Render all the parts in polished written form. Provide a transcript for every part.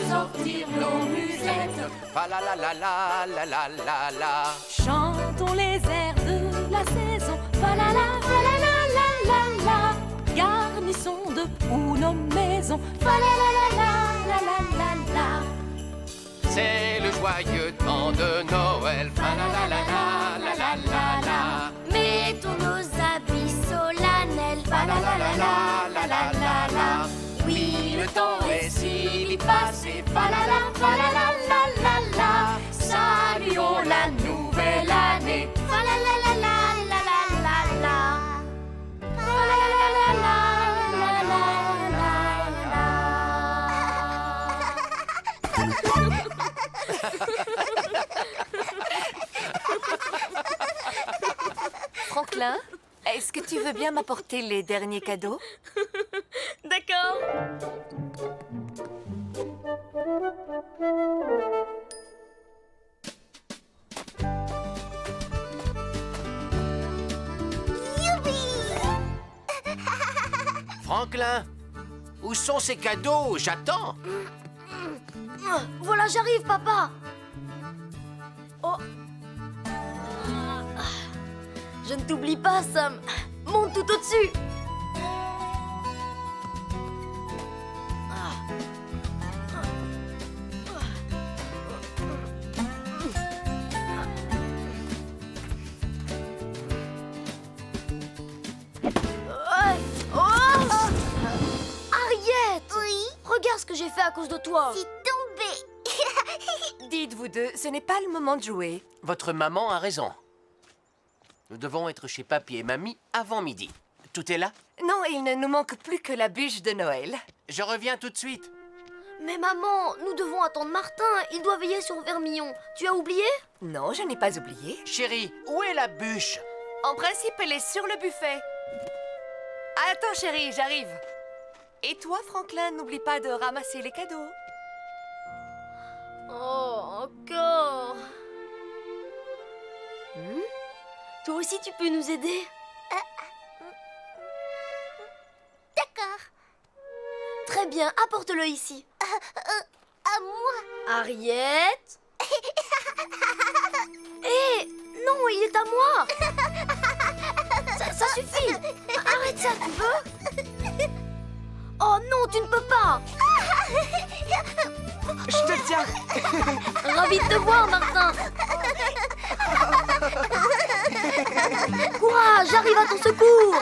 sortir nos musettes. Fa la la la la la la la la. Chantons les airs de la saison. Fa la la la la la la. Garnissons de pou nos maisons. Fa la la la la la la la. C'est le joyeux temps de Noël. Fa la la la la la la la la. Mettons nos habits solennels. Fa la la la la la la la la. Oui, le temps est si vite passé. Fa la la la la la. Saluons la nouvelle année. Fa la la la la la la la la. Fa la la la la la Franklin, est-ce que tu veux bien m'apporter les derniers cadeaux? D'accord. Franklin, où sont ces cadeaux? J'attends. Voilà, j'arrive, papa. Oh. Je ne t'oublie pas, Sam. Monte tout au-dessus. Regarde ce que j'ai fait à cause de toi. C'est tombé. Dites vous deux, ce n'est pas le moment de jouer. Votre maman a raison. Nous devons être chez papy et mamie avant midi. Tout est là? Non, il ne nous manque plus que la bûche de Noël. Je reviens tout de suite. Mais maman, nous devons attendre Martin. Il doit veiller sur Vermillon. Tu as oublié? Non, je n'ai pas oublié. Chérie, où est la bûche? En principe, elle est sur le buffet. Attends, chérie, j'arrive. Et toi, Franklin, n'oublie pas de ramasser les cadeaux. Oh, encore. Toi aussi, tu peux nous aider? D'accord. Très bien, apporte-le ici. À moi. Harriet. Hé, non, il est à moi. Ça suffit. Arrête ça, tu veux? Oh non, tu ne peux pas. Je te tiens. Ravi de te voir, Martin. Courage, j'arrive à ton secours.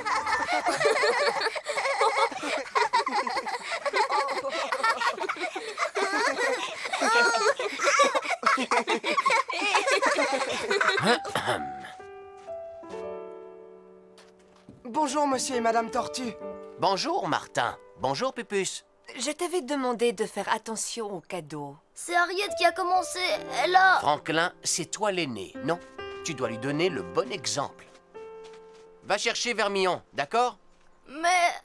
Bonjour, monsieur et madame Tortue. Bonjour, Martin. Bonjour, Pupus. Je t'avais demandé de faire attention aux cadeaux. C'est Harriet qui a commencé. Elle a... Franklin, c'est toi l'aîné, non? Tu dois lui donner le bon exemple. Va chercher Vermillon, d'accord? Mais...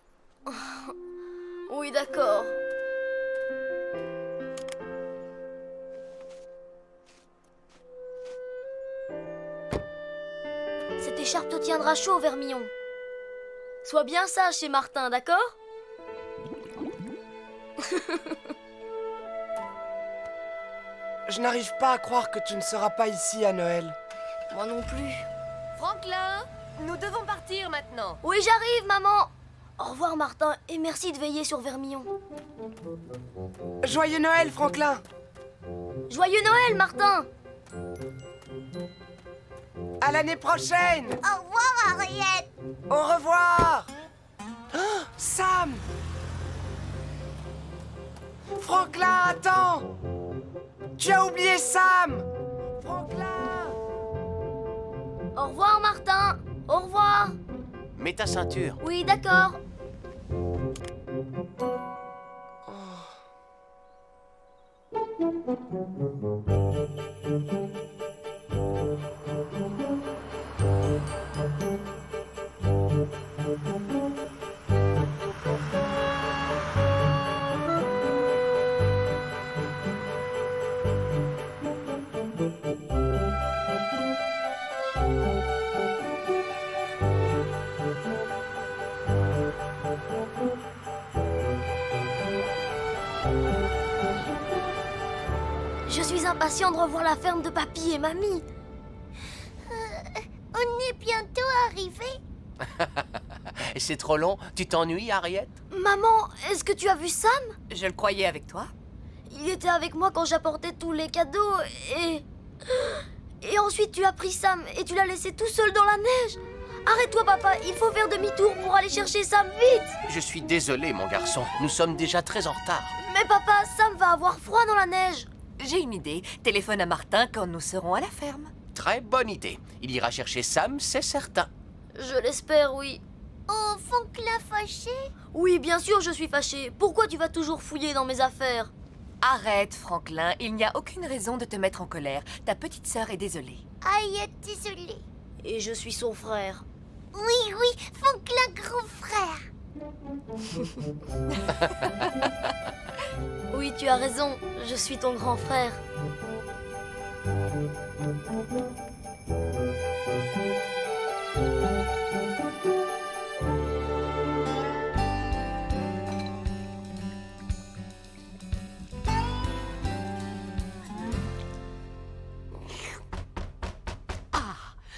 Oui, d'accord. Cette écharpe te tiendra chaud, Vermillon. Sois bien sage chez Martin, d'accord? Je n'arrive pas à croire que tu ne seras pas ici à Noël. Moi non plus. Franklin, nous devons partir maintenant. Oui, j'arrive, maman. Au revoir, Martin, et merci de veiller sur Vermillon. Joyeux Noël, Franklin. Joyeux Noël, Martin. À l'année prochaine. Au revoir, Harriet. Au revoir. Oh, Sam. Franklin, attends. Tu as oublié Sam. Franklin. Au revoir, Martin. Au revoir. Mets ta ceinture. Oui, d'accord. Je suis impatient de revoir la ferme de papy et mamie. On est bientôt arrivé. C'est trop long? Tu t'ennuies, Harriet? Maman, est-ce que tu as vu Sam? Je le croyais avec toi. Il était avec moi quand j'apportais tous les cadeaux et... Et ensuite tu as pris Sam et tu l'as laissé tout seul dans la neige. Arrête-toi papa, il faut faire demi-tour pour aller chercher Sam vite. Je suis désolé, mon garçon. Nous sommes déjà très en retard. Mais papa, Sam va avoir froid dans la neige. J'ai une idée. Téléphone à Martin quand nous serons à la ferme. Très bonne idée. Il ira chercher Sam, c'est certain. Je l'espère, oui. Oh, Franklin fâché. Oui, bien sûr, je suis fâchée. Pourquoi tu vas toujours fouiller dans mes affaires? Arrête, Franklin. Il n'y a aucune raison de te mettre en colère. Ta petite sœur est désolée. Aïe, désolé. Et je suis son frère. Oui, oui, Franklin grand frère. Oui, tu as raison, je suis ton grand frère.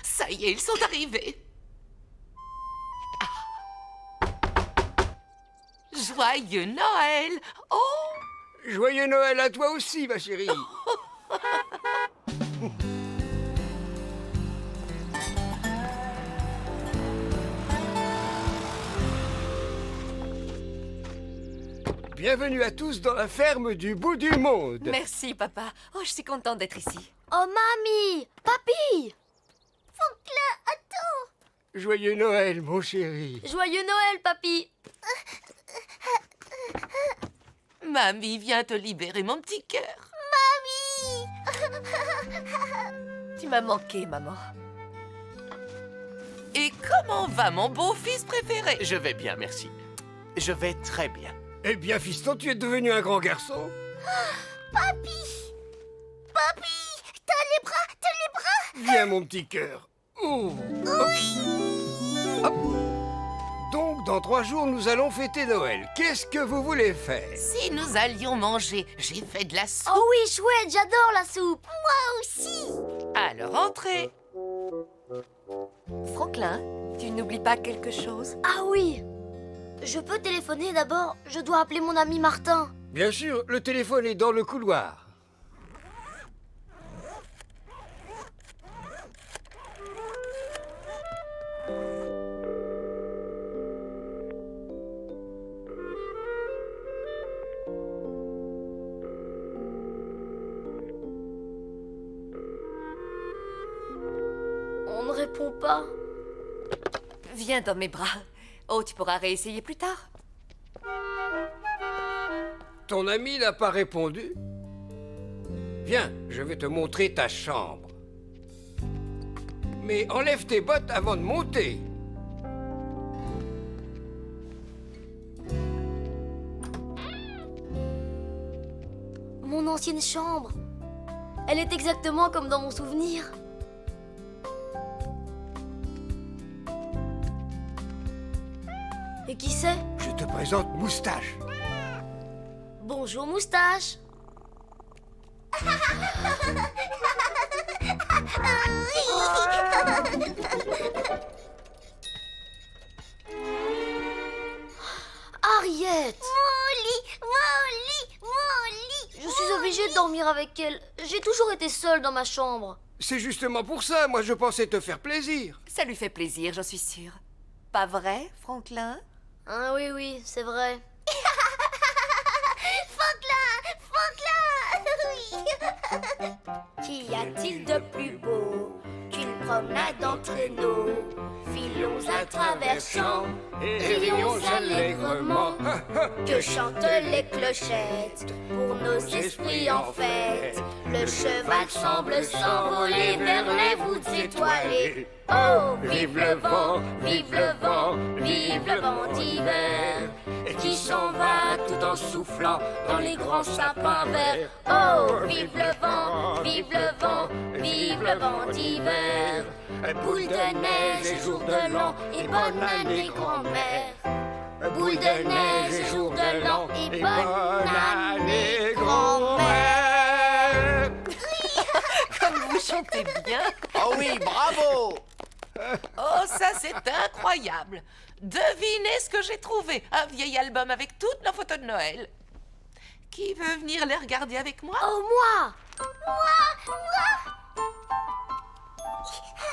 Ça y est, ils sont arrivés. Ah. Joyeux Noël! Oh! Joyeux Noël à toi aussi, ma chérie. Bienvenue à tous dans la ferme du bout du monde. Merci, papa. Oh, je suis contente d'être ici. Oh, mamie! Papy! Franklin, attends. Joyeux Noël, mon chéri. Joyeux Noël, papy! Mamie vient te libérer, mon petit cœur. Tu m'as manqué, maman. Et comment va mon beau-fils préféré? Je vais bien, merci. Je vais très bien. Eh bien, fiston, tu es devenu un grand garçon. Papy, t'as les bras. Viens, mon petit cœur. Oh. Hop. Donc, dans 3 jours, nous allons fêter Noël. Qu'est-ce que vous voulez faire? Si nous allions manger, j'ai fait de la soupe. Oh oui, chouette, j'adore la soupe! Moi aussi. Alors entrez. Franklin, tu n'oublies pas quelque chose? Ah oui! Je peux téléphoner d'abord, je dois appeler mon ami Martin. Bien sûr, le téléphone est dans le couloir. On ne répond pas. Viens dans mes bras. Oh, tu pourras réessayer plus tard. Ton ami n'a pas répondu? Viens, je vais te montrer ta chambre. Mais enlève tes bottes avant de monter. Mon ancienne chambre. Elle est exactement comme dans mon souvenir. Et qui c'est? Je te présente Moustache. Bonjour Moustache. Harriet! Mon lit. Je suis obligée de dormir avec elle. J'ai toujours été seule dans ma chambre. C'est justement pour ça, moi je pensais te faire plaisir. Ça lui fait plaisir, j'en suis sûre. Pas vrai, Franklin? Ah oui, oui, c'est vrai. Franklin, Qu'y a-t-il de plus beau qu'une promenade en traîneau? Filons à travers champs, rions allègrement, que chantent les clochettes pour nos esprits en fête. Le cheval semble s'envoler vers les voûtes étoilées. Oh, vive le vent, vive le vent, vive le vent d'hiver, qui s'en va tout en soufflant dans les grands sapins verts. Oh, vive le vent, vive le vent, vive le vent d'hiver. Boule de neige et jour de l'an et bonne année grand-mère. Boule de neige et jour de l'an et bonne année grand-mère. chantez bien. Oh oui, bravo! Oh, ça c'est incroyable. Devinez ce que j'ai trouvé. Un vieil album avec toutes nos photos de Noël. Qui veut venir les regarder avec moi? Oh, moi!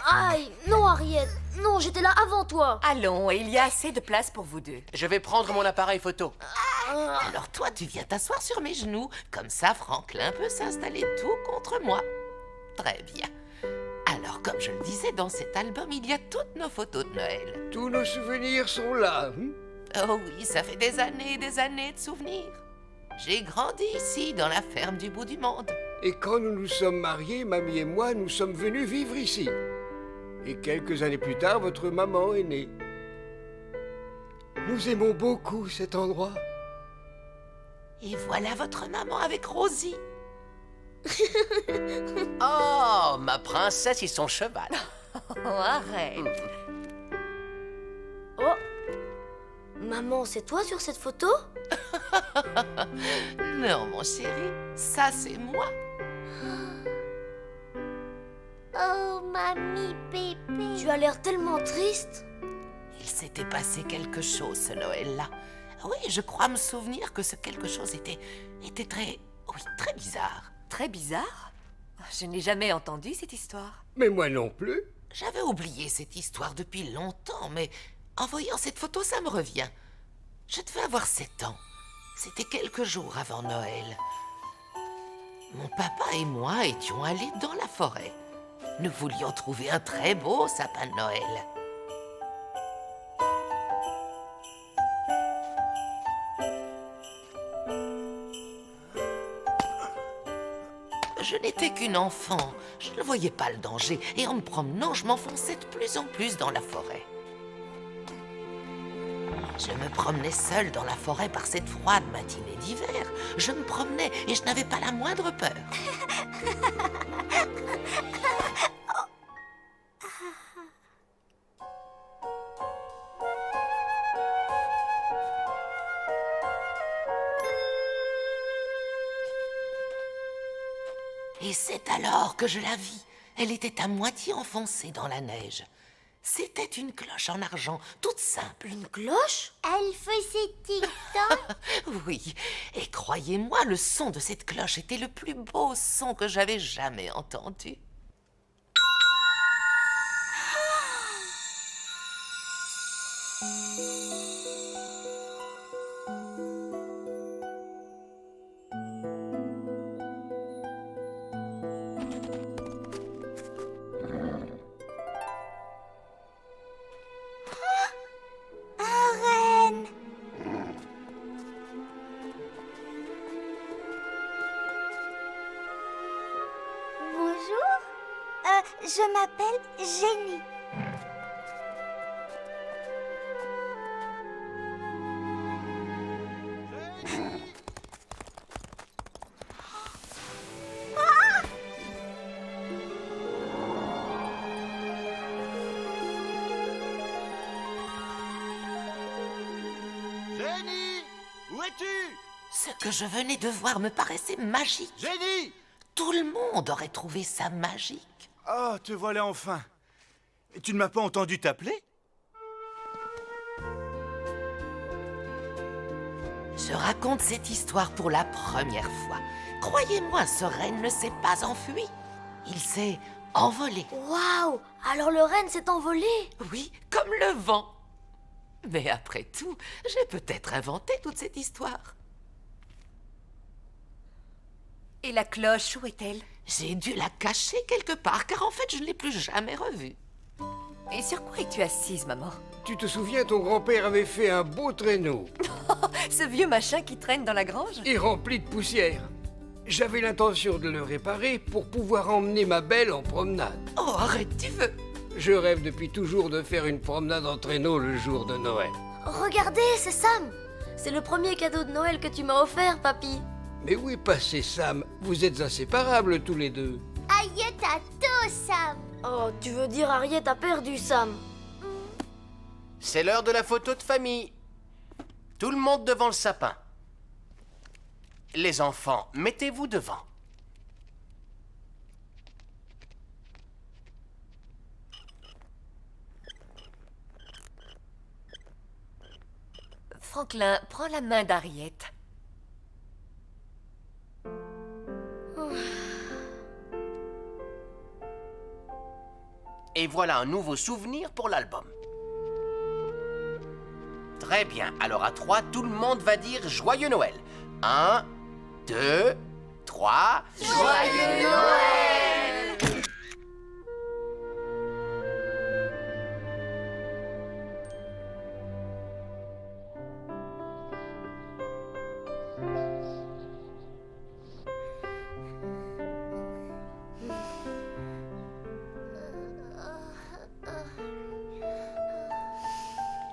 Aïe, non, Harriet. Non, j'étais là avant toi. Allons, il y a assez de place pour vous deux. Je vais prendre mon appareil photo. Alors toi, tu viens t'asseoir sur mes genoux. Comme ça, Franklin peut s'installer tout contre moi. Très bien. Alors, comme je le disais, dans cet album, il y a toutes nos photos de Noël. Tous nos souvenirs sont là. Oh oui, ça fait des années et des années de souvenirs. J'ai grandi ici, dans la ferme du bout du monde. Et quand nous nous sommes mariés, mamie et moi, nous sommes venus vivre ici. Et quelques années plus tard, votre maman est née. Nous aimons beaucoup cet endroit. Et voilà votre maman avec Rosie. Oh, ma princesse et son cheval. Oh, arrête. Oh, maman, c'est toi sur cette photo? Non, mon chéri, ça c'est moi. Oh, mamie bébé. Tu as l'air tellement triste. Il s'était passé quelque chose ce Noël-là. Oui, je crois me souvenir que ce quelque chose était très bizarre. Très bizarre. Je n'ai jamais entendu cette histoire. Mais moi non plus. J'avais oublié cette histoire depuis longtemps, mais en voyant cette photo, ça me revient. Je devais avoir 7 ans. C'était quelques jours avant Noël. Mon papa et moi étions allés dans la forêt. Nous voulions trouver un très beau sapin de Noël. Je n'étais qu'une enfant, je ne voyais pas le danger, et en me promenant, je m'enfonçais de plus en plus dans la forêt. Je me promenais seule dans la forêt par cette froide matinée d'hiver. Je me promenais et je n'avais pas la moindre peur. Et c'est alors que je la vis. Elle était à moitié enfoncée dans la neige. C'était une cloche en argent, toute simple. Une cloche? Elle faisait tic-toc. Oui, et croyez-moi, le son de cette cloche était le plus beau son que j'avais jamais entendu. Bonjour. Je m'appelle Jenny. Jenny, où es-tu? Ce que je venais de voir me paraissait magique. Jenny! Tout le monde aurait trouvé ça magique. Oh, te voilà enfin. Tu ne m'as pas entendu t'appeler? Je raconte cette histoire pour la première fois. Croyez-moi, ce renne ne s'est pas enfui. Il s'est envolé. Waouh! Alors le renne s'est envolé. Oui, comme le vent. Mais après tout, j'ai peut-être inventé toute cette histoire. Et la cloche, où est-elle? J'ai dû la cacher quelque part, car en fait, je ne l'ai plus jamais revue. Et sur quoi es-tu assise, maman? Tu te souviens, ton grand-père avait fait un beau traîneau. Ce vieux machin qui traîne dans la grange? Et rempli de poussière. J'avais l'intention de le réparer pour pouvoir emmener ma belle en promenade. Oh, arrête, tu veux? Je rêve depuis toujours de faire une promenade en traîneau le jour de Noël. Regardez, c'est Sam. C'est le premier cadeau de Noël que tu m'as offert, papy. Mais où est passé Sam? Vous êtes inséparables tous les deux. Aïe, t'as tout, Sam. Oh, tu veux dire Harriet a perdu Sam? C'est l'heure de la photo de famille. Tout le monde devant le sapin. Les enfants, mettez-vous devant. Franklin, prends la main d'Harriet. Et voilà un nouveau souvenir pour l'album. Très bien. Alors à 3, tout le monde va dire Joyeux Noël. 1, 2, 3. Joyeux Noël!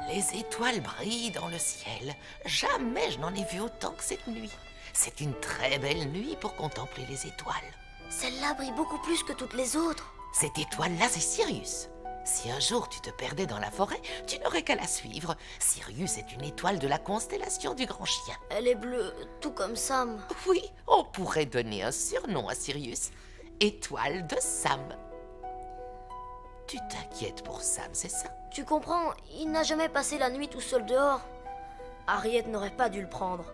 Les étoiles brillent dans le ciel. Jamais je n'en ai vu autant que cette nuit. C'est une très belle nuit pour contempler les étoiles. Celle-là brille beaucoup plus que toutes les autres. Cette étoile-là, c'est Sirius. Si un jour tu te perdais dans la forêt, tu n'aurais qu'à la suivre. Sirius est une étoile de la constellation du Grand Chien. Elle est bleue, tout comme Sam. Oui, on pourrait donner un surnom à Sirius. Étoile de Sam. Tu t'inquiètes pour Sam, c'est ça? Tu comprends, il n'a jamais passé la nuit tout seul dehors. Harriet n'aurait pas dû le prendre.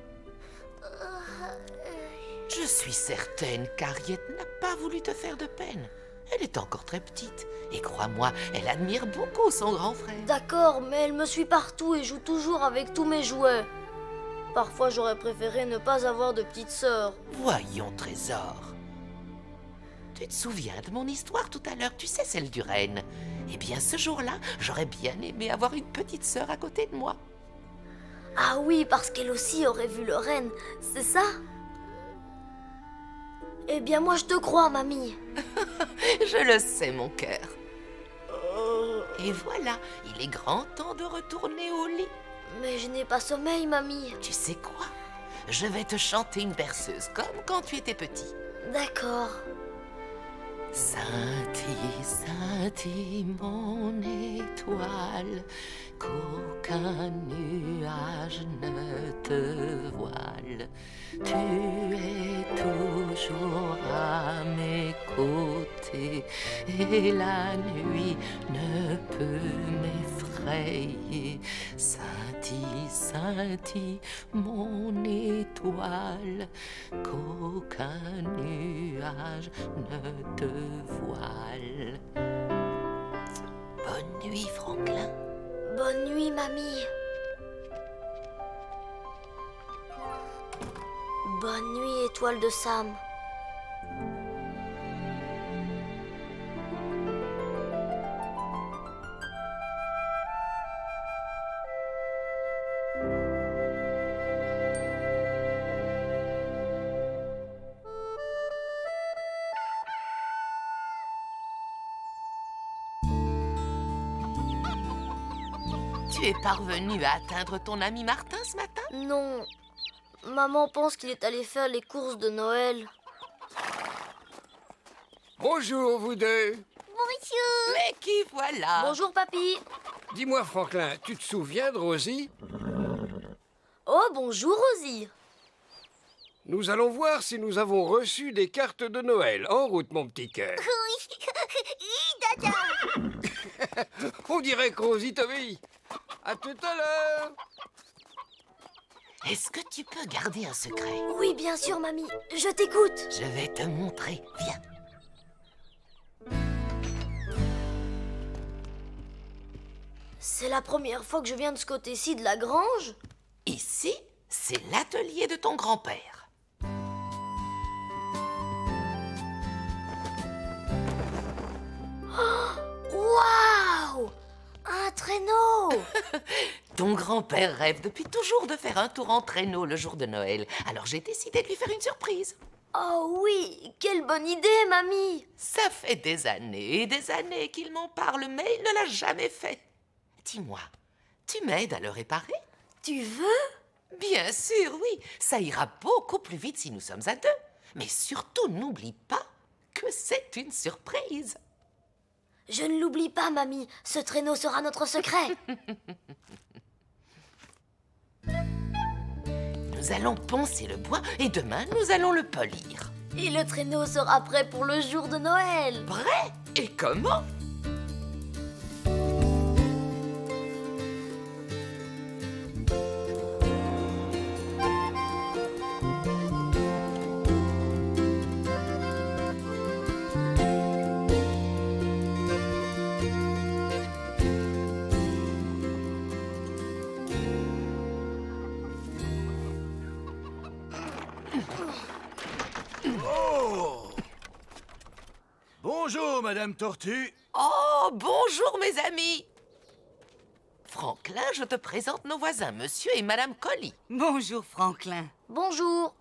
Je suis certaine qu'Harriet n'a pas voulu te faire de peine. Elle est encore très petite. Et crois-moi, elle admire beaucoup son grand frère. D'accord, mais elle me suit partout et joue toujours avec tous mes jouets. Parfois, j'aurais préféré ne pas avoir de petite sœur. Voyons, Trésor. Tu te souviens de mon histoire tout à l'heure, tu sais, celle du renne? Eh bien, ce jour-là, j'aurais bien aimé avoir une petite sœur à côté de moi. Ah oui, parce qu'elle aussi aurait vu le renne, c'est ça? Eh bien, moi, je te crois, mamie. Je le sais, mon cœur. Et voilà, il est grand temps de retourner au lit. Mais je n'ai pas sommeil, mamie. Tu sais quoi? Je vais te chanter une berceuse, comme quand tu étais petit. D'accord. Scintille, scintille, mon étoile, qu'aucun nuage ne te voile. Tu es toujours à mes côtés, et la nuit ne peut m'effrayer. Scintille, scintille, mon étoile, qu'aucun nuage ne te voile. Bonne nuit, Franklin. Bonne nuit, mamie. Bonne nuit, étoile de Sam. Tu es parvenu à atteindre ton ami Martin ce matin? Non. Maman pense qu'il est allé faire les courses de Noël. Bonjour, vous deux. Bonjour. Mais qui voilà? Bonjour, papy. Dis-moi, Franklin, tu te souviens de Rosie? Oh, bonjour, Rosie. Nous allons voir si nous avons reçu des cartes de Noël. En route, mon petit cœur. Oui, dada. On dirait que Rosie t'obéit. À tout à l'heure. Est-ce que tu peux garder un secret? Oui, bien sûr, mamie. Je t'écoute. Je vais te montrer. Viens. C'est la première fois que je viens de ce côté-ci de la grange. Ici, c'est l'atelier de ton grand-père. Waouh! Un traîneau! Ton grand-père rêve depuis toujours de faire un tour en traîneau le jour de Noël. Alors j'ai décidé de lui faire une surprise. Oh oui, quelle bonne idée, mamie! Ça fait des années et des années qu'il m'en parle, mais il ne l'a jamais fait. Dis-moi, tu m'aides à le réparer? Tu veux? Bien sûr, oui. Ça ira beaucoup plus vite si nous sommes à deux. Mais surtout, n'oublie pas que c'est une surprise. Je ne l'oublie pas, mamie. Ce traîneau sera notre secret. Nous allons poncer le bois et demain, nous allons le polir. Et le traîneau sera prêt pour le jour de Noël. Prêt? Et comment? Oh! Bonjour, Madame Tortue. Oh, bonjour mes amis. Franklin, je te présente nos voisins, Monsieur et Madame Collie. Bonjour, Franklin. Bonjour.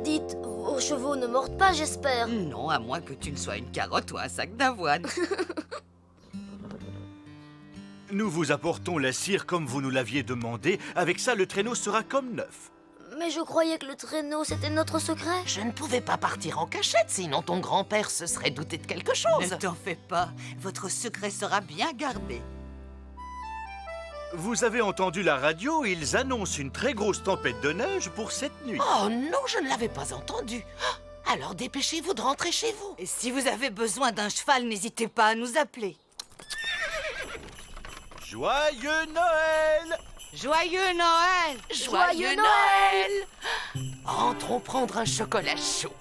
Dites, vos chevaux ne mordent pas, j'espère. Non, à moins que tu ne sois une carotte ou un sac d'avoine. Nous vous apportons la cire comme vous nous l'aviez demandé. Avec ça, le traîneau sera comme neuf. Mais je croyais que le traîneau, c'était notre secret. Je ne pouvais pas partir en cachette, sinon ton grand-père se serait douté de quelque chose. Ne t'en fais pas, votre secret sera bien gardé. Vous avez entendu la radio, ils annoncent une très grosse tempête de neige pour cette nuit. Oh non, je ne l'avais pas entendu. Ah, alors dépêchez-vous de rentrer chez vous. Et si vous avez besoin d'un cheval, n'hésitez pas à nous appeler. Joyeux Noël! Joyeux Noël! Joyeux Noël! Rentrons prendre un chocolat chaud.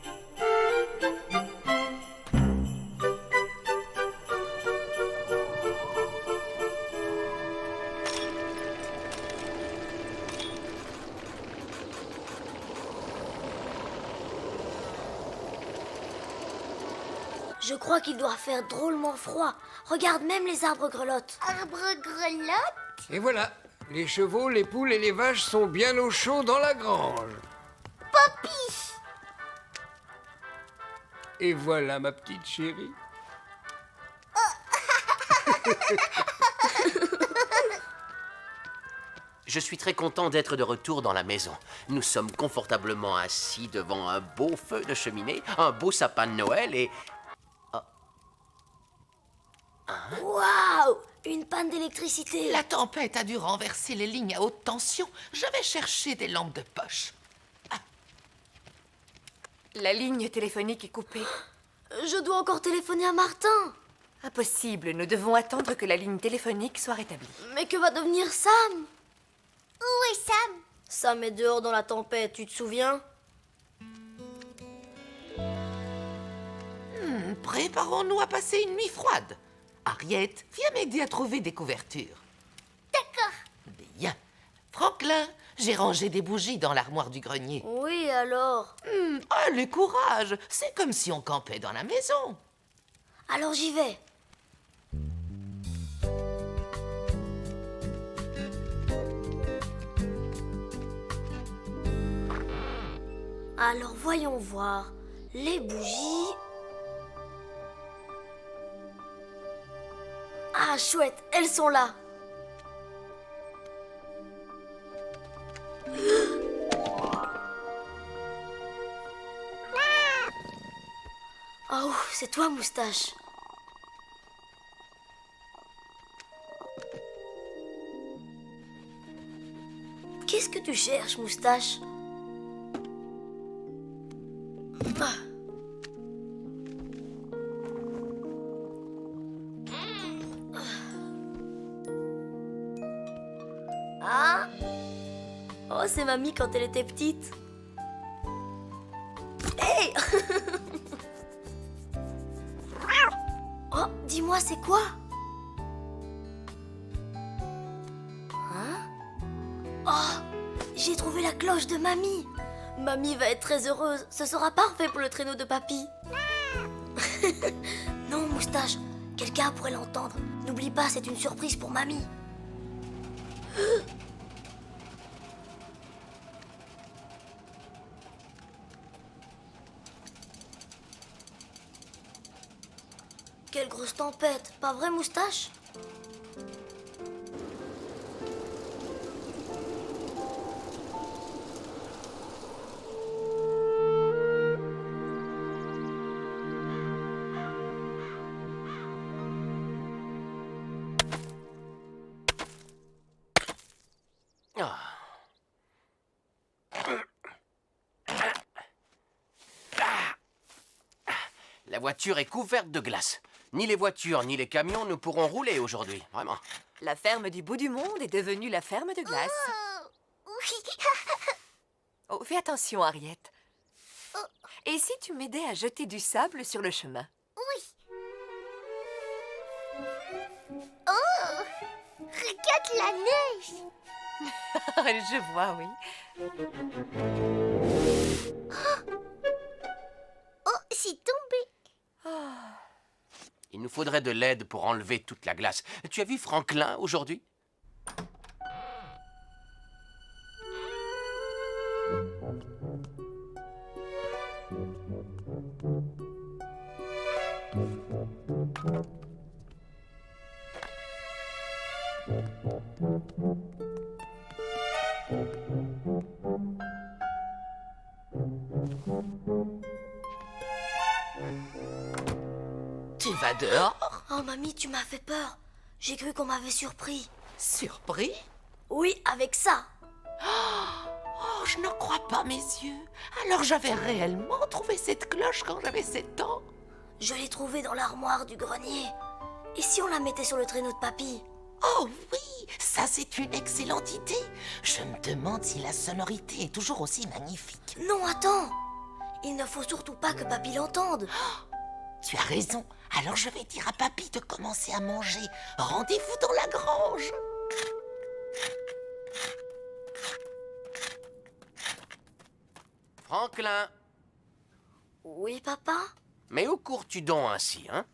Je crois qu'il doit faire drôlement froid. Regarde, même les arbres grelottent. Arbre grelotte. Et voilà, les chevaux, les poules et les vaches sont bien au chaud dans la grange. Poppy. Et voilà, ma petite chérie. Je suis très content d'être de retour dans la maison. Nous sommes confortablement assis devant un beau feu de cheminée, un beau sapin de Noël et... Waouh! Une panne d'électricité. La tempête a dû renverser les lignes à haute tension. Je vais chercher des lampes de poche. La ligne téléphonique est coupée. Je dois encore téléphoner à Martin. Impossible, nous devons attendre que la ligne téléphonique soit rétablie. Mais que va devenir Sam? Où est Sam? Sam est dehors dans la tempête, tu te souviens? Préparons-nous à passer une nuit froide. Harriet, viens m'aider à trouver des couvertures. D'accord. Bien. Franklin, j'ai rangé des bougies dans l'armoire du grenier. Oui, alors? Allez, courage. C'est comme si on campait dans la maison. Alors j'y vais. Alors voyons voir. Les bougies... Ah, chouette, elles sont là. Oh, c'est toi, Moustache. Qu'est-ce que tu cherches, Moustache? Ah! Oh, c'est mamie quand elle était petite. Hey! Oh, dis-moi, c'est quoi? Hein? Oh, j'ai trouvé la cloche de mamie. Mamie va être très heureuse. Ce sera parfait pour le traîneau de papy. Non, Moustache, quelqu'un pourrait l'entendre. N'oublie pas, c'est une surprise pour mamie. Quelle grosse tempête, pas vrai, Moustache? La voiture est couverte de glace. Ni les voitures, ni les camions ne pourront rouler aujourd'hui, vraiment. La ferme du bout du monde est devenue la ferme de glace. Oui. Oh, fais attention, Harriet. Et si tu m'aidais à jeter du sable sur le chemin? Oui. Oh, regarde la neige. Je vois, oui. Oh, c'est tombé. Il nous faudrait de l'aide pour enlever toute la glace. Tu as vu Franklin aujourd'hui? Tu vas dehors? Oh, mamie, tu m'as fait peur. J'ai cru qu'on m'avait surpris. Surpris? Oui, avec ça. Oh, je n'en crois pas mes yeux. Alors j'avais réellement trouvé cette cloche quand j'avais 7 ans. Je l'ai trouvée dans l'armoire du grenier. Et si on la mettait sur le traîneau de papy? Oh oui, ça c'est une excellente idée. Je me demande si la sonorité est toujours aussi magnifique. Non, attends. Il ne faut surtout pas que papy l'entende. Tu as raison. Alors je vais dire à papy de commencer à manger. Rendez-vous dans la grange. Franklin, Oui, papa? mais où cours-tu donc ainsi, hein?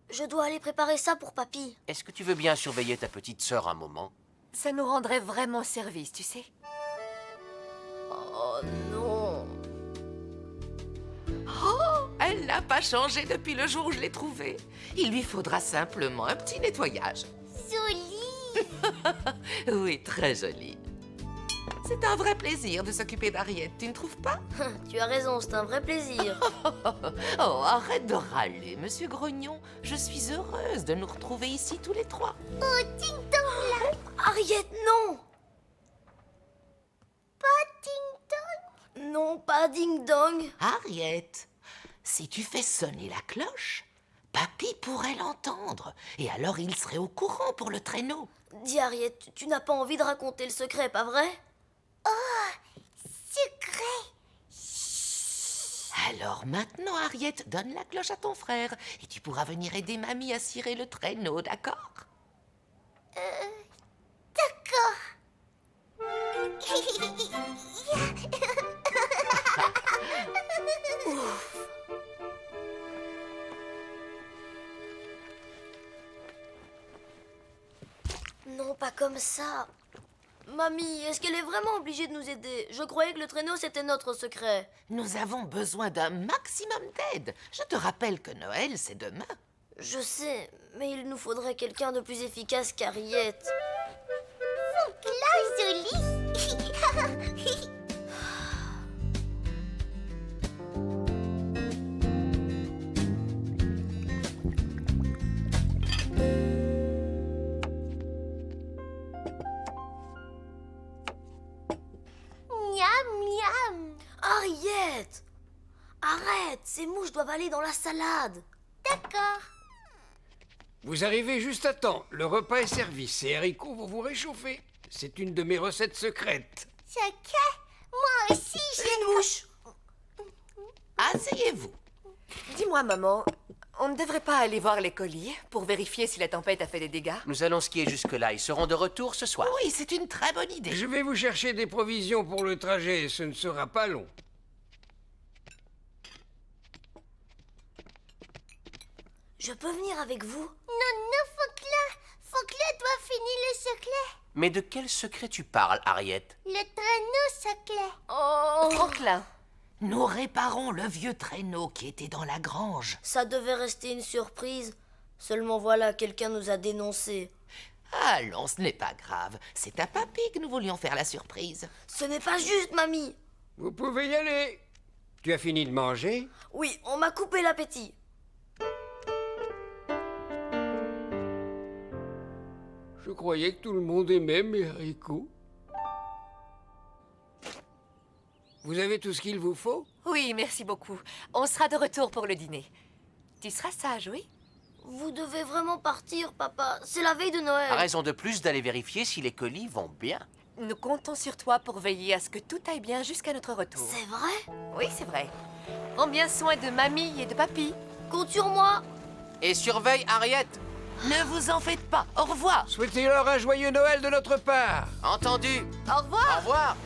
Je dois aller préparer ça pour papy. Est-ce que tu veux bien surveiller ta petite sœur un moment? Ça nous rendrait vraiment service, tu sais. Oh non. Oh, elle n'a pas changé depuis le jour où je l'ai trouvée. Il lui faudra simplement un petit nettoyage. Joli. Oui, très joli. C'est un vrai plaisir de s'occuper d'Harriet, tu ne trouves pas? Tu as raison, c'est un vrai plaisir. Oh, arrête de râler, monsieur Grognon. Je suis heureuse de nous retrouver ici tous les trois. Oh, ting-tong là. Harriet, non. Pas ting-tong. Non, pas ding-dong. Harriet, si tu fais sonner la cloche, papy pourrait l'entendre. Et alors il serait au courant pour le traîneau. Dis Harriet, tu n'as pas envie de raconter le secret, pas vrai? Secret. Alors maintenant, Harriet, donne la cloche à ton frère. Et tu pourras venir aider mamie à cirer le traîneau, d'accord? D'accord. Non, pas comme ça. Mamie, est-ce qu'elle est vraiment obligée de nous aider? Je croyais que le traîneau, c'était notre secret. Nous avons besoin d'un maximum d'aide. Je te rappelle que Noël, c'est demain. Je sais, mais il nous faudrait quelqu'un de plus efficace qu'Harriet. Là, joli. Miam, miam. Harriet! Arrête, ces mouches doivent aller dans la salade. D'accord. Vous arrivez juste à temps. Le repas est servi. Ces haricots vont vous réchauffer. C'est une de mes recettes secrètes. Secret. Moi aussi, Une mouche! Asseyez-vous. Dis-moi, maman, on ne devrait pas aller voir les colis pour vérifier si la tempête a fait des dégâts? Nous allons skier jusque-là. Ils seront de retour ce soir. Oui, c'est une très bonne idée. Je vais vous chercher des provisions pour le trajet. Ce ne sera pas long. Je peux venir avec vous? non, Fauclin doit finir le secret. Mais de quel secret tu parles, Harriet? Le traîneau secret. Oh! Franklin, Nous réparons le vieux traîneau qui était dans la grange. Ça devait rester une surprise. Seulement voilà, quelqu'un nous a dénoncés. Allons, ce n'est pas grave. C'est à papy que nous voulions faire la surprise. Ce n'est pas juste, mamie. Vous pouvez y aller. Tu as fini de manger? Oui, on m'a coupé l'appétit. Je croyais que tout le monde aimait mes haricots. Vous avez tout ce qu'il vous faut? oui, merci beaucoup. On sera de retour pour le dîner. Tu seras sage, oui? Vous devez vraiment partir, papa. C'est la veille de Noël. Raison de plus d'aller vérifier si les colis vont bien. Nous comptons sur toi pour veiller à ce que tout aille bien jusqu'à notre retour. C'est vrai? Oui, c'est vrai. Prends bien soin de mamie et de papy. Compte sur moi. Et surveille Harriet. Ne vous en faites pas. Au revoir. Souhaitez-leur un joyeux Noël de notre part. Entendu. Au revoir. Au revoir.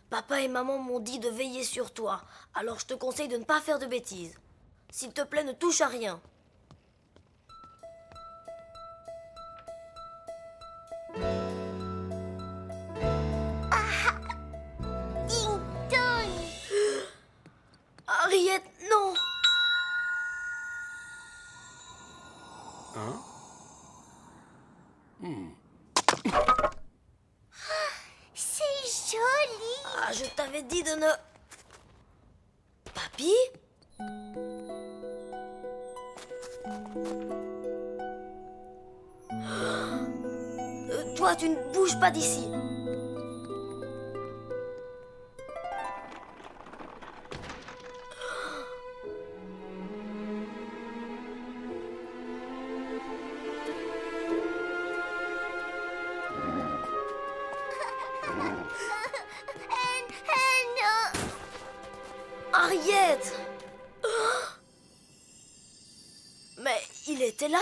Papa et maman m'ont dit de veiller sur toi, alors je te conseille de ne pas faire de bêtises. S'il te plaît, ne touche à rien. Ding dong. Harriet, non. C'est joli. Ah, je t'avais dit de ne... Papy? Toi, tu ne bouges pas d'ici. Harriet! Mais il était là.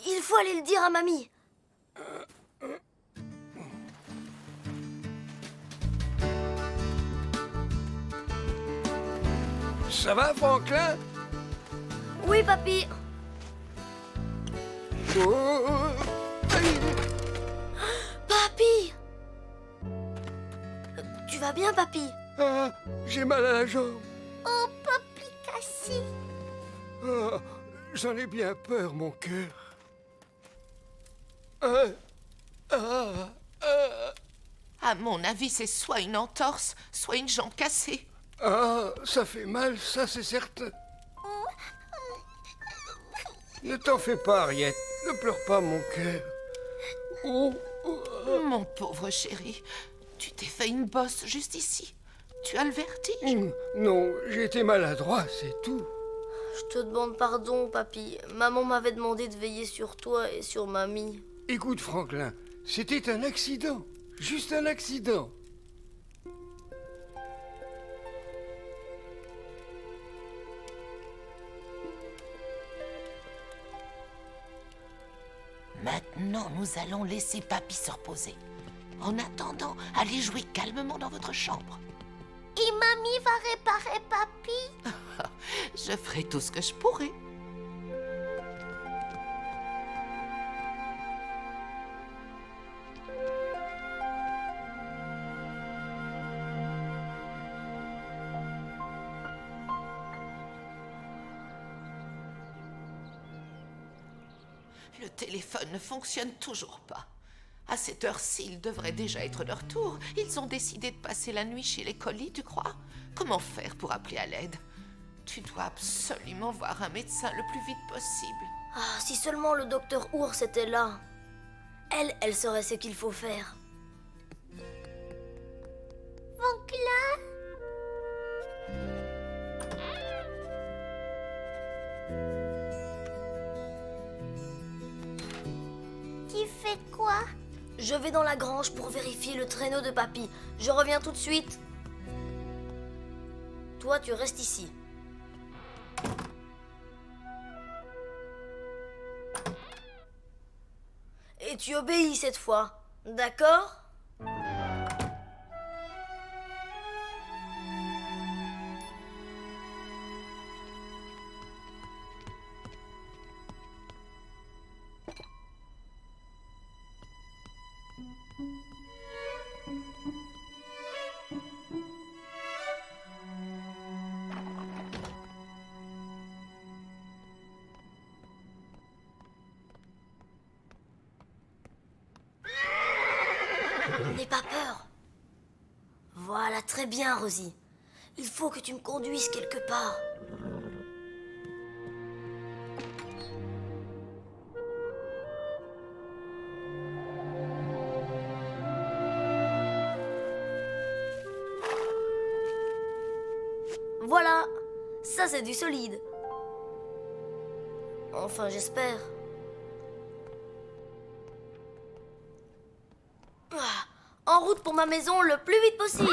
Il faut aller le dire à mamie. Ça va, Franklin? Oui, papy. Oh, aïe. Papy! Tu vas bien, papy? Ah, j'ai mal à la jambe. Oh, papy cassé. Ah, j'en ai bien peur, mon cœur. À mon avis, c'est soit une entorse, soit une jambe cassée. Ah, ça fait mal, ça c'est certain. Ne t'en fais pas, Harriet. Ne pleure pas, mon cœur. Mon pauvre chéri, tu t'es fait une bosse juste ici. Tu as le vertige. Non, j'ai été maladroit, c'est tout. Je te demande pardon, papy. Maman m'avait demandé de veiller sur toi et sur mamie. Écoute, Franklin, c'était un accident. Juste un accident. Maintenant, nous allons laisser Papy se reposer. En attendant, allez jouer calmement dans votre chambre. Et mamie va réparer papy? Je ferai tout ce que je pourrai. Le téléphone ne fonctionne toujours pas. À cette heure-ci, ils devraient déjà être de retour. Ils ont décidé de passer la nuit chez les colis, tu crois? Comment faire pour appeler à l'aide? Tu dois absolument voir un médecin le plus vite possible. Ah, si seulement le docteur Ours était là. Elle saurait ce qu'il faut faire. Franklin? Tu fais quoi? Je vais dans la grange pour vérifier le traîneau de papy. Je reviens tout de suite. Toi, tu restes ici. Et tu obéis cette fois, d'accord? N'aie pas peur. Voilà, très bien, Rosie. Il faut que tu me conduises quelque part. Ça, c'est du solide. Enfin, j'espère. En route pour ma maison le plus vite possible.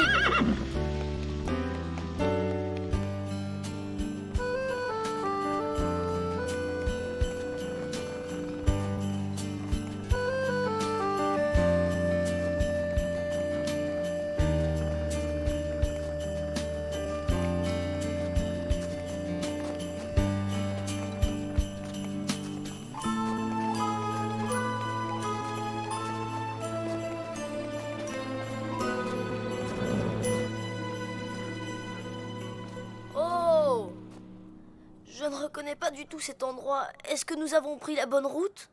Je ne reconnais pas du tout cet endroit. Est-ce que nous avons pris la bonne route?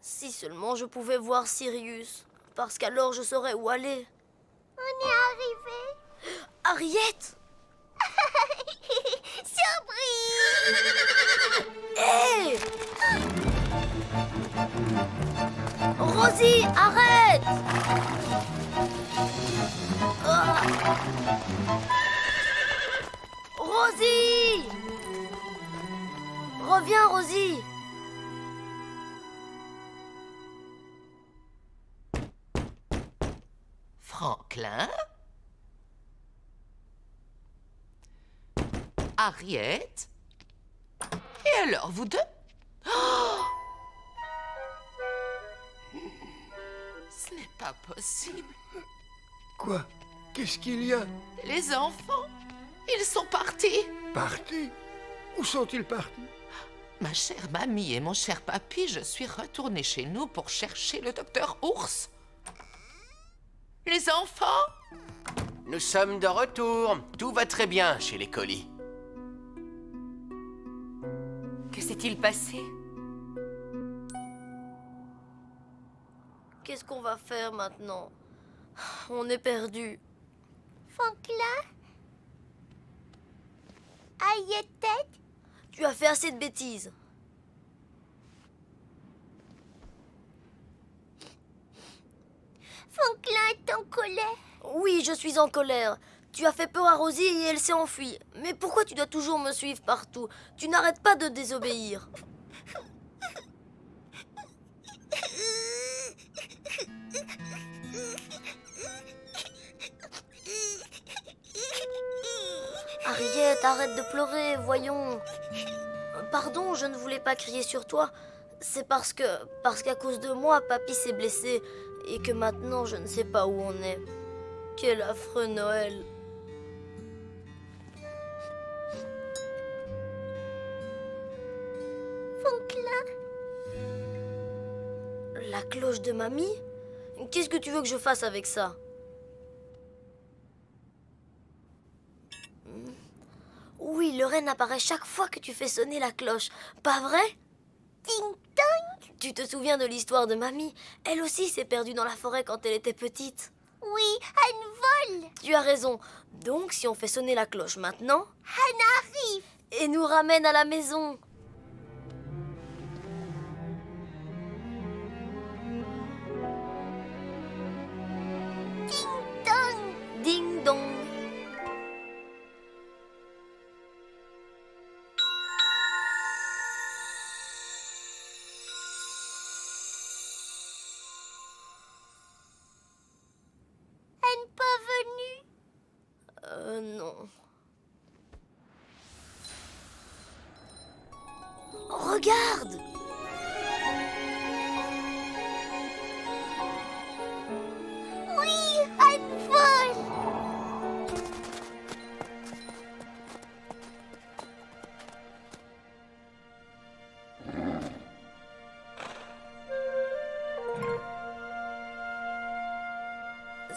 Si seulement je pouvais voir Sirius, parce qu'alors je saurais où aller. On est arrivé. Harriet! Surprise! Hé! Rosie, arrête! Ah! Rosie! Reviens, Rosie! Franklin? Harriet? Et alors, vous deux? Oh! Ce n'est pas possible. Quoi? Qu'est-ce qu'il y a? Les enfants, ils sont partis. Partis? Où sont-ils partis? Ma chère mamie et mon cher papy, je suis retournée chez nous pour chercher le docteur Ours. Les enfants? Nous sommes de retour. Tout va très bien chez les colis. Que s'est-il passé? Qu'est-ce qu'on va faire maintenant? On est perdu. Franklin? Harriet? Tu as fait assez de bêtises. Franklin est en colère. Oui, je suis en colère. Tu as fait peur à Rosie et elle s'est enfuie. Mais pourquoi tu dois toujours me suivre partout? Tu n'arrêtes pas de désobéir. Harriet, arrête de pleurer, voyons. Pardon, je ne voulais pas crier sur toi. C'est parce qu'à cause de moi, papy s'est blessé et que maintenant je ne sais pas où on est. Quel affreux Noël. Franklin? La cloche de mamie? Qu'est-ce que tu veux que je fasse avec ça? Oui, le renne apparaît chaque fois que tu fais sonner la cloche. Pas vrai? Ting-tong? Tu te souviens de l'histoire de mamie? Elle aussi s'est perdue dans la forêt quand elle était petite. Oui, Han vole. Tu as raison. Donc, si on fait sonner la cloche maintenant, Han arrive. et nous ramène à la maison. Ting-tong. Ding dong. Han pas venu. Non. Regarde! Oui, Han vole.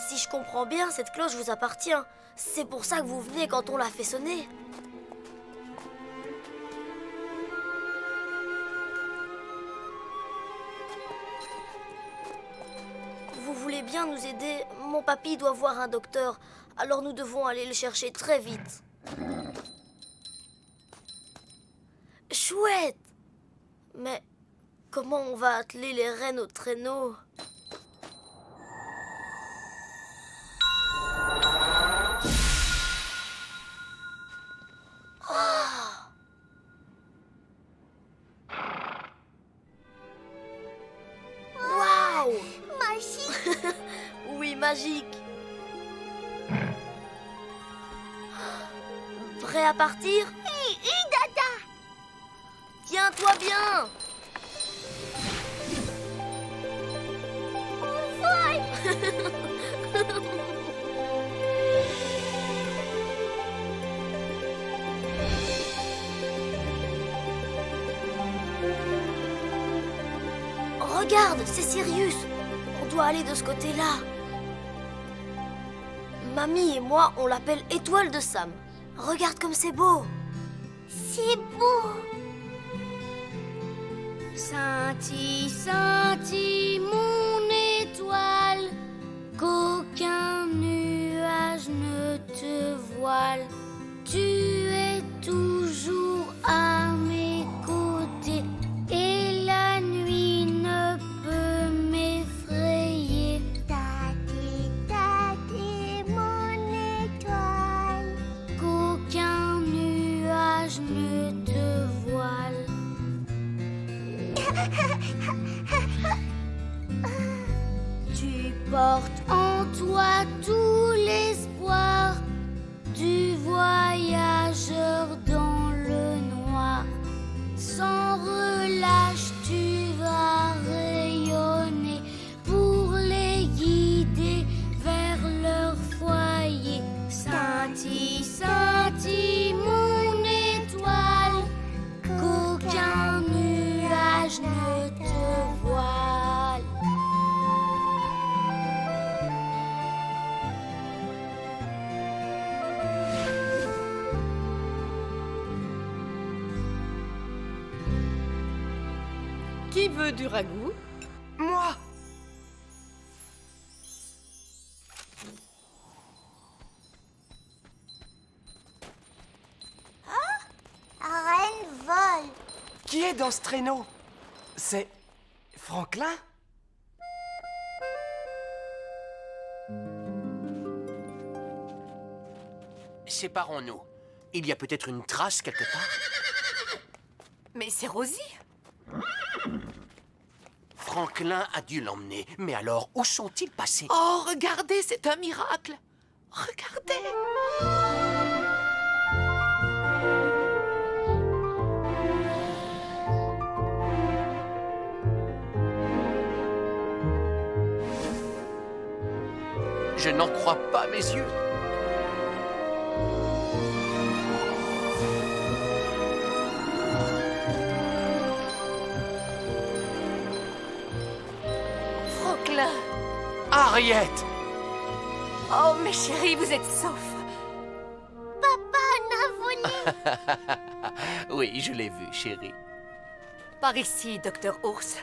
Si je comprends bien, cette cloche vous appartient. C'est pour ça que vous venez quand on la fait sonner. Vous voulez bien nous aider? Mon papy doit voir un docteur, alors nous devons aller le chercher très vite. Chouette! Mais comment on va atteler les rennes au traîneau? magique. Prêt à partir? Dada. Tiens-toi bien. Regarde, c'est Sirius. On doit aller de ce côté-là. Mamie et moi, on l'appelle Étoile de Sam. Regarde comme c'est beau. C'est beau. Scintille, scintille, mon étoile, qu'aucun nuage ne te voile. Tu es toujours à mes côtés et la nuit ne peut m'effrayer. Tati, tati, mon étoile, qu'aucun nuage ne te voile. Tu portes en toi tout l'espoir du voyageur dans le noir. Sans relâche, tu vas rayonner pour les guider vers leur foyer. Scintille, scintille, mon étoile, qu'aucun nuage ne te voile. Qui veut du ragoût? Moi! Reine vole. Qui est dans ce traîneau? C'est Franklin? Séparons-nous. Il y a peut-être une trace quelque part. Mais c'est Rosie. Franklin a dû l'emmener. Mais alors, où sont-ils passés? Oh, regardez, c'est un miracle. Regardez. Je n'en crois pas mes yeux. Franklin. Harriet! Oh, mes chéris, vous êtes saufs. Oui, je l'ai vu, chérie. Par ici, docteur Ours.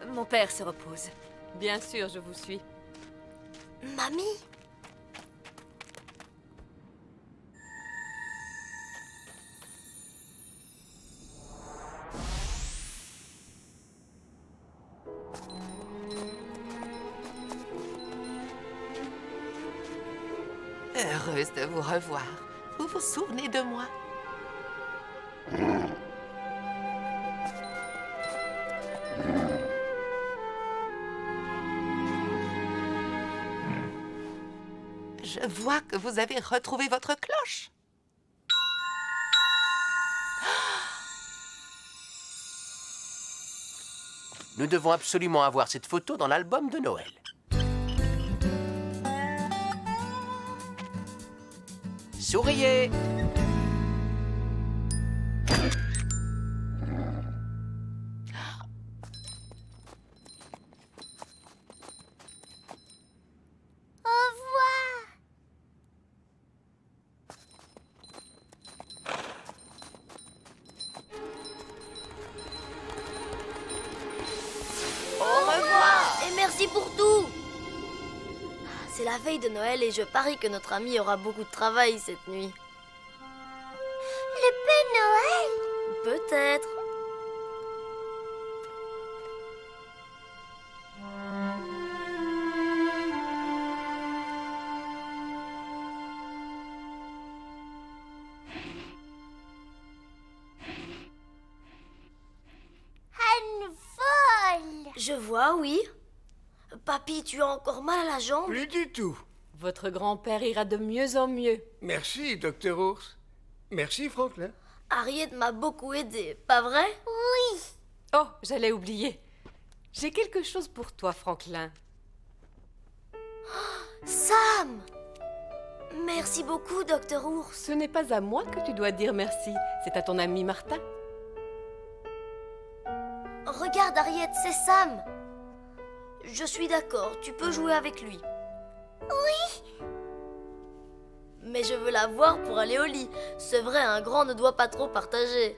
Mon père se repose. Bien sûr, je vous suis. Mamie? Heureuse de vous revoir. Vous vous souvenez de moi? Je vois que vous avez retrouvé votre cloche. Nous devons absolument avoir cette photo dans l'album de Noël. Souriez! Et merci pour tout. C'est la veille de Noël et je parie que notre ami aura beaucoup de travail cette nuit. Le Père Noël? Peut-être. Anne vole. Je vois, oui. Papy, tu as encore mal à la jambe? Plus du tout. Votre grand-père ira de mieux en mieux. Merci, docteur Ours. Merci, Franklin. Harriet m'a beaucoup aidé, pas vrai? Oui. Oh, j'allais oublier. J'ai quelque chose pour toi, Franklin. Sam! Merci beaucoup, docteur Ours. Ce n'est pas à moi que tu dois dire merci, c'est à ton ami Martin. Regarde, Harriet, c'est Sam. Je suis d'accord, tu peux jouer avec lui. Oui. Mais je veux la voir pour aller au lit. C'est vrai, un grand ne doit pas trop partager.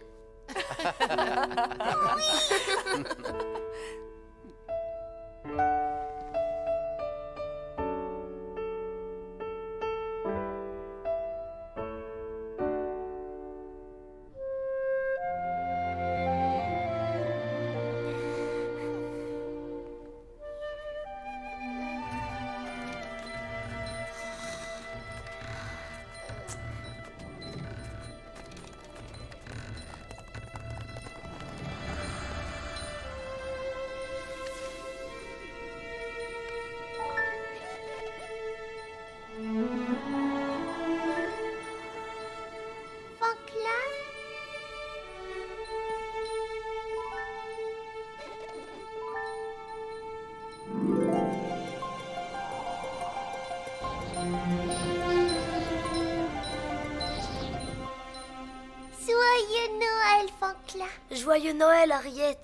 Joyeux Noël, Franklin. Joyeux Noël, Harriet.